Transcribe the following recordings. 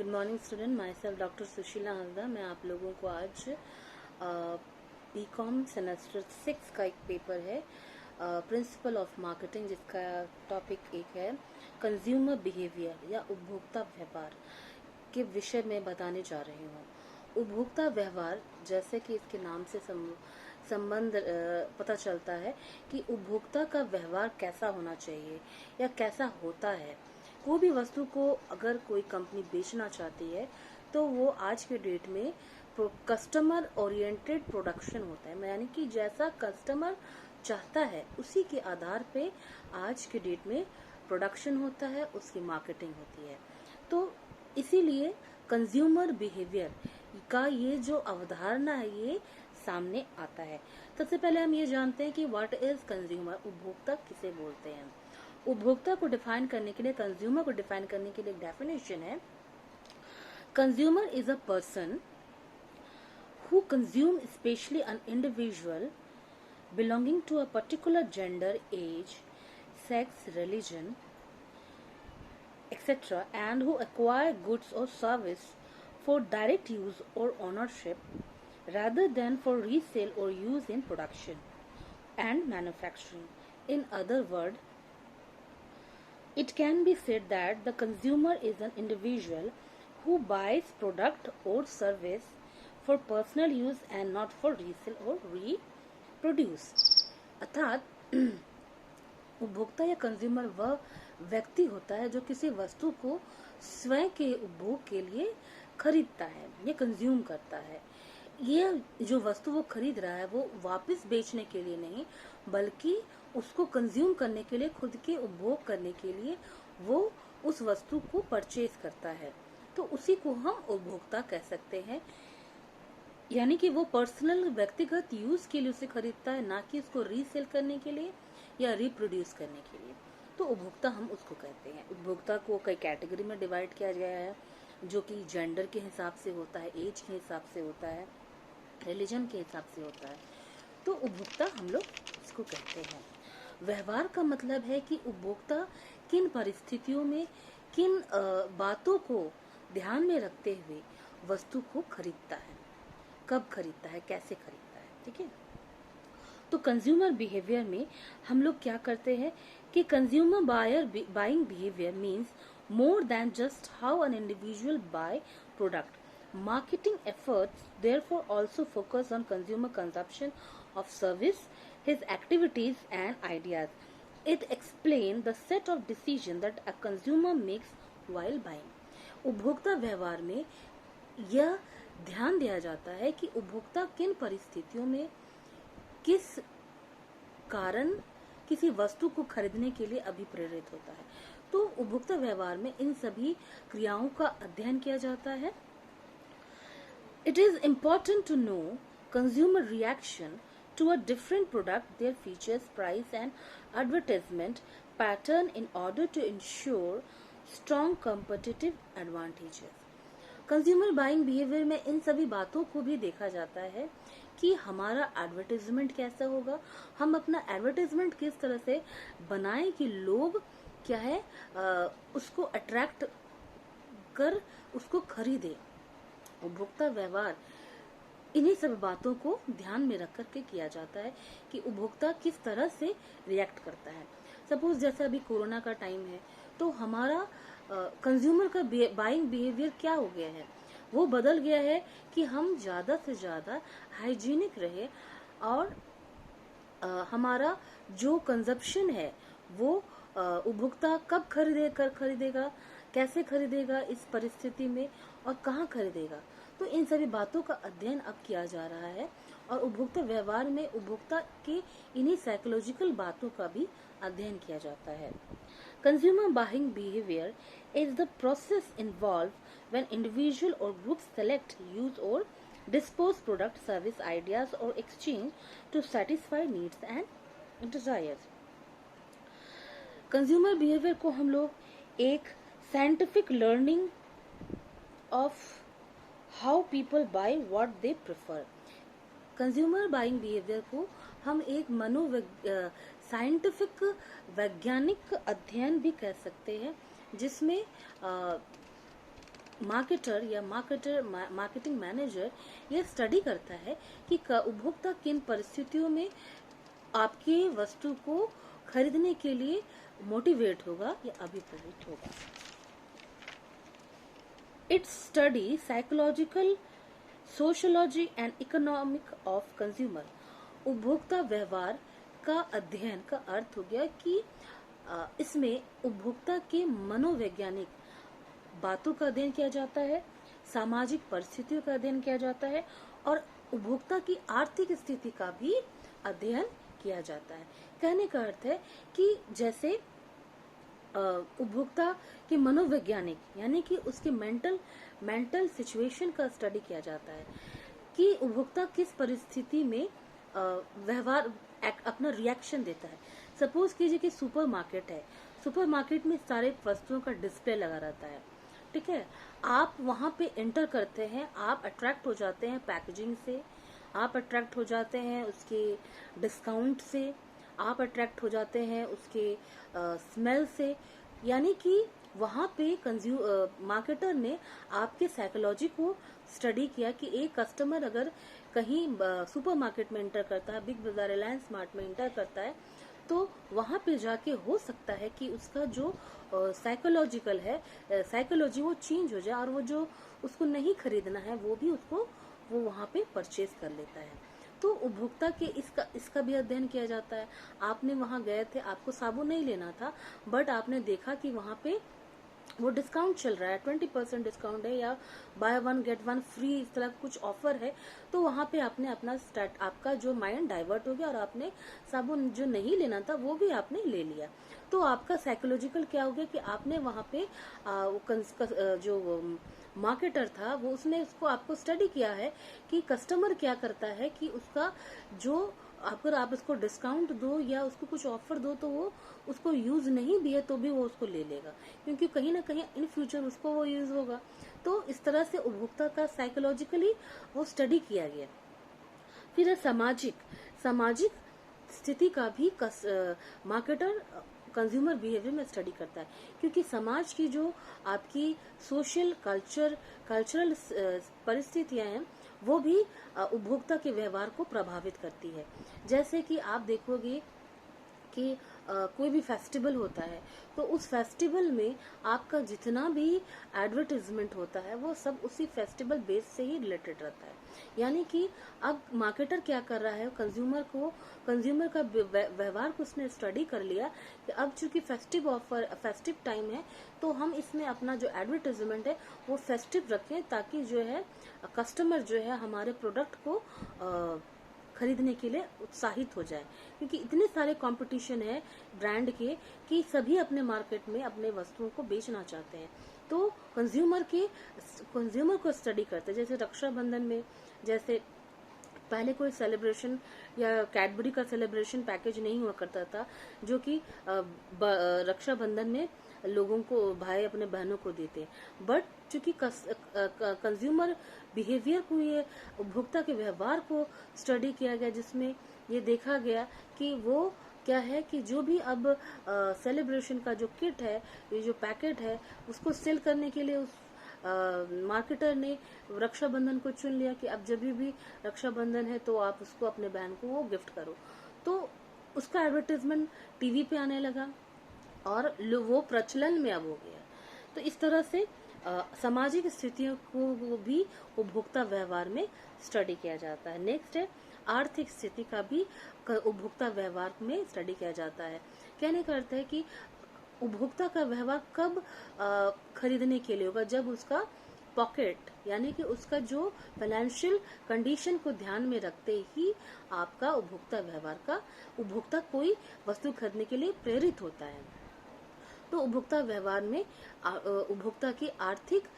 Good morning student, my self doctor Sushila Hansda. मैं आप लोगों को आज बीकॉम सेमेस्टर 6 का एक पेपर है, प्रिंसिपल ऑफ मार्केटिंग, जिसका टॉपिक एक है कंज्यूमर बिहेवियर या उपभोक्ता व्यवहार के विषय में बताने जा रही हूँ। उपभोक्ता व्यवहार, जैसे कि इसके नाम से संबंध पता चलता है कि उपभोक्ता का व्यवहार कैसा होना चाहिए या कैसा होता है। कोई भी वस्तु को अगर कोई कंपनी बेचना चाहती है तो वो आज के डेट में कस्टमर ओरिएंटेड प्रोडक्शन होता है, यानी कि जैसा कस्टमर चाहता है उसी के आधार पे आज के डेट में प्रोडक्शन होता है, उसकी मार्केटिंग होती है। तो इसीलिए कंज्यूमर बिहेवियर का ये जो अवधारणा है ये सामने आता है। सबसे पहले हम ये जानते हैं कि व्हाट इज कंज्यूमर, उपभोक्ता किसे बोलते हैं। उपभोक्ता को डिफाइन करने के लिए, कंज्यूमर को डिफाइन करने के लिए एक डेफिनेशन है, consumer is a person who consume, especially an individual belonging to a particular gender, age, sex, religion, etc., and who acquire goods or service for direct use or ownership rather than for resale or use in production and manufacturing. In other words, it can be said that the consumer is an individual who buys product or service for personal use and not for resale or reproduce. अर्थात उपभोक्ता या consumer वह व्यक्ति होता है जो किसी वस्तु को स्वयं के उपभोग के लिए खरीदता है या कंज्यूम करता है। ये जो वस्तु वो खरीद रहा है वो वापस बेचने के लिए नहीं, बल्कि उसको कंज्यूम करने के लिए, खुद के उपभोग करने के लिए वो उस वस्तु को परचेज करता है। तो उसी को हम उपभोक्ता कह सकते हैं, यानी कि वो पर्सनल व्यक्तिगत यूज के लिए उसे खरीदता है, ना कि उसको रीसेल करने के लिए या रिप्रोड्यूस करने के लिए। तो उपभोक्ता हम उसको कहते हैं। उपभोक्ता को कई कैटेगरी में डिवाइड किया गया है, जो कि जेंडर के हिसाब से होता है, एज के हिसाब से होता है, रिलीजन के हिसाब से होता है। तो उपभोक्ता हम लोग इसको कहते हैं। व्यवहार का मतलब है कि उपभोक्ता किन परिस्थितियों में, किन बातों को ध्यान में रखते हुए वस्तु को खरीदता है, कब खरीदता है, कैसे खरीदता है। ठीक है। तो कंज्यूमर बिहेवियर में हम लोग क्या करते हैं कि consumer buying behaviour means more than just how an individual buy product. Marketing efforts therefore also focus on consumer consumption of service, his activities and ideas. It explains the set of decisions that a consumer makes while buying. उपभोक्ता व्यवहार में यह ध्यान दिया जाता है कि उपभोक्ता किन परिस्थितियों में, किस कारण किसी वस्तु को खरीदने के लिए अभिप्रेरित होता है। तो उपभोक्ता व्यवहार में इन सभी क्रियाओं का अध्ययन किया जाता है। It is important to know consumer reaction to a different product, their features, price and advertisement pattern in order to ensure strong competitive advantages. Consumer buying behaviour में इन सभी बातों को भी देखा जाता है कि हमारा एडवर्टाइजमेंट कैसा होगा, हम अपना एडवर्टाइजमेंट किस तरह से बनाएं कि लोग क्या है उसको अट्रैक्ट कर उसको खरीदे। उपभोक्ता व्यवहार इन्हीं सब बातों को ध्यान में रख करके किया जाता है कि उपभोक्ता किस तरह से रिएक्ट करता है। सपोज जैसा अभी कोरोना का टाइम है तो हमारा कंज्यूमर का बाइंग बिहेवियर क्या हो गया है, वो बदल गया है कि हम ज्यादा से ज्यादा हाइजीनिक रहे और हमारा जो कंजप्शन है वो उपभोक्ता कब खरीदेगा, कैसे खरीदेगा, इस परिस्थिति में और कहाँ खरीदेगा। तो इन सभी बातों का अध्ययन अब किया जा रहा है और उपभोक्ता व्यवहार में उपभोक्ता के इन्हीं साइकोलॉजिकल बातों का भी अध्ययन किया जाता है। Consumer buying behaviour is the process involve when individual और ग्रुप सेलेक्ट, यूज और dispose product, service, ideas or exchange to satisfy needs and desires. Consumer behaviour को हम लोग एक scientific learning of how people by what they prefer, consumer buying behaviour को हम एक scientific वैज्ञानिक अध्ययन भी कह सकते हैं, जिसमें मार्केटर या मार्केटिंग मैनेजर यह स्टडी करता है कि उपभोक्ता किन परिस्थितियों में आपकी वस्तु को खरीदने के लिए मोटिवेट होगा या अभिप्रेरित होगा। It's study psychological, sociology and economic of consumer. उपभोक्ता व्यवहार का अध्ययन का अर्थ हो गया कि इसमें उपभोक्ता के मनोवैज्ञानिक बातों का अध्ययन किया जाता है, सामाजिक परिस्थितियों का अध्ययन किया जाता है और उपभोक्ता की आर्थिक स्थिति का भी अध्ययन किया जाता है। कहने का अर्थ है कि जैसे उपभोक्ता के मनोवैज्ञानिक यानी कि उसके मेंटल सिचुएशन का स्टडी किया जाता है कि उपभोक्ता किस परिस्थिति में व्यवहार अपना रिएक्शन देता है। सपोज कीजिए कि सुपरमार्केट है, सुपरमार्केट में सारे वस्तुओं का डिस्प्ले लगा रहता है, ठीक है। आप वहां पे एंटर करते हैं, आप अट्रैक्ट हो जाते हैं पैकेजिंग से, आप अट्रैक्ट हो जाते हैं उसके डिस्काउंट से, आप अट्रैक्ट हो जाते हैं उसके स्मेल से। यानी कि वहां पे मार्केटर ने आपके साइकोलॉजी को स्टडी किया कि एक कस्टमर अगर कहीं सुपरमार्केट में एंटर करता है, बिग बाजार रिलायंस स्मार्ट में एंटर करता है, तो वहां पे जाके हो सकता है कि उसका जो साइकोलॉजिकल है साइकोलॉजी वो चेंज हो जाए और वो जो उसको नहीं खरीदना है वो वहां पे परचेज कर लेता है। तो उपभोक्ता के इसका भी अध्ययन किया जाता है। आपने वहां गए थे, आपको साबुन नहीं लेना था, बट आपने देखा कि वहां पे वो डिस्काउंट चल रहा है, 20% डिस्काउंट है या by one get one free, इस तरह कुछ ऑफर है। तो वहां पे आपने आपका जो माइंड डाइवर्ट हो गया और आपने साबुन जो नहीं लेना था वो भी आपने ले लिया। तो आपका साइकोलॉजिकल क्या हो गया कि आपने वहां पे जो मार्केटर था वो उसने उसको आपको स्टडी किया है कि कस्टमर क्या करता है कि उसका जो अगर आप उसको डिस्काउंट दो या उसको कुछ ऑफर दो तो वो उसको यूज नहीं भी है तो भी वो उसको ले लेगा, क्योंकि कहीं ना कहीं इन फ्यूचर उसको वो यूज होगा। तो इस तरह से उपभोक्ता का साइकोलॉजिकली वो स्टडी किया गया। फिर है सामाजिक स्थिति का भी मार्केटर कंज्यूमर बिहेवियर में स्टडी करता है, क्योंकि समाज की जो आपकी सोशल कल्चरल परिस्थितियां हैं वो भी उपभोक्ता के व्यवहार को प्रभावित करती है। जैसे कि आप देखोगे कि कोई भी फेस्टिवल होता है तो उस फेस्टिवल में आपका जितना भी एडवर्टाइजमेंट होता है वो सब उसी फेस्टिवल बेस से ही रिलेटेड रहता है। यानी कि अब मार्केटर क्या कर रहा है, कंज्यूमर का व्यवहार को उसने स्टडी कर लिया कि अब चूंकि फेस्टिव टाइम है तो हम इसमें अपना जो एडवर्टाइजमेंट है वो फेस्टिव रखें ताकि जो है कस्टमर जो है हमारे प्रोडक्ट को खरीदने के लिए उत्साहित हो जाए, क्योंकि इतने सारे कंपटीशन है ब्रांड के कि सभी अपने मार्केट में अपने वस्तुओं को बेचना चाहते हैं। तो कंज्यूमर को स्टडी करते हैं। जैसे रक्षाबंधन में जैसे पहले कोई सेलिब्रेशन या कैडबरी का सेलिब्रेशन पैकेज नहीं हुआ करता था जो कि रक्षाबंधन में लोगों को भाई अपने बहनों को देते, बट चूंकि कंज्यूमर बिहेवियर को ये उपभोक्ता के व्यवहार को स्टडी किया गया जिसमें ये देखा गया कि वो क्या है कि जो भी अब सेलिब्रेशन का जो किट है, ये जो पैकेट है, उसको सेल करने के लिए उस मार्केटर ने रक्षाबंधन को चुन लिया कि अब जब भी रक्षाबंधन है तो आप उसको अपने बहन को वो गिफ्ट करो। तो उसका एडवर्टाइजमेंट टीवी पे आने लगा और वो प्रचलन में अब हो गया। तो इस तरह से सामाजिक स्थितियों को भी उपभोक्ता व्यवहार में स्टडी किया जाता है। नेक्स्ट है आर्थिक स्थिति का भी उपभोक्ता व्यवहार में स्टडी किया जाता है। कहने का अर्थ है कि उपभोक्ता का व्यवहार कब खरीदने के लिए होगा, जब उसका पॉकेट यानी कि उसका जो फाइनेंशियल कंडीशन को ध्यान में रखते ही आपका उपभोक्ता कोई वस्तु खरीदने के लिए प्रेरित होता है। तो उपभोक्ता व्यवहार में उपभोक्ता की आर्थिक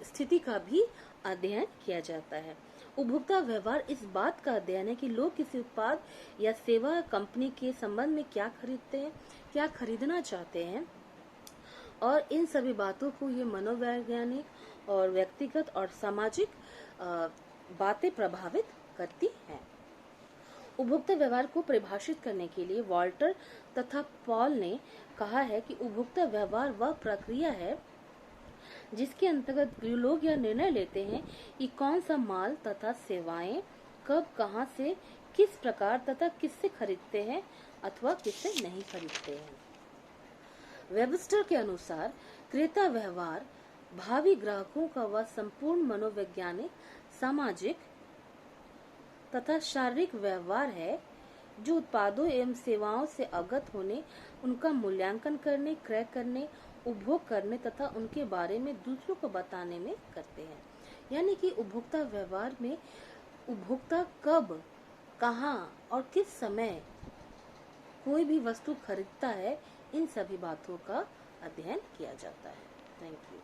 स्थिति का भी अध्ययन किया जाता है। उपभोक्ता व्यवहार इस बात का अध्ययन है कि लोग किसी उत्पाद या सेवा कंपनी के संबंध में क्या खरीदते हैं, क्या खरीदना चाहते हैं, और इन सभी बातों को ये मनोवैज्ञानिक और व्यक्तिगत और सामाजिक बातें प्रभावित करती हैं। उपभोक्ता व्यवहार को परिभाषित करने के लिए वॉल्टर तथा पॉल ने कहा है कि उपभोक्ता व्यवहार वह प्रक्रिया है जिसके अंतर्गत लोग यह निर्णय लेते हैं कि कौन सा माल तथा सेवाएं कब, कहां से, किस प्रकार तथा किससे खरीदते हैं अथवा किससे नहीं खरीदते हैं। वेबस्टर के अनुसार क्रेता व्यवहार भावी ग्राहकों का वह संपूर्ण मनोवैज्ञानिक, सामाजिक तथा शारीरिक व्यवहार है जो उत्पादों एवं सेवाओं से अवगत होने, उनका मूल्यांकन करने, क्रय करने, उपभोग करने तथा उनके बारे में दूसरों को बताने में करते हैं। यानी कि उपभोक्ता व्यवहार में उपभोक्ता कब, कहाँ और किस समय कोई भी वस्तु खरीदता है, इन सभी बातों का अध्ययन किया जाता है। Thank you.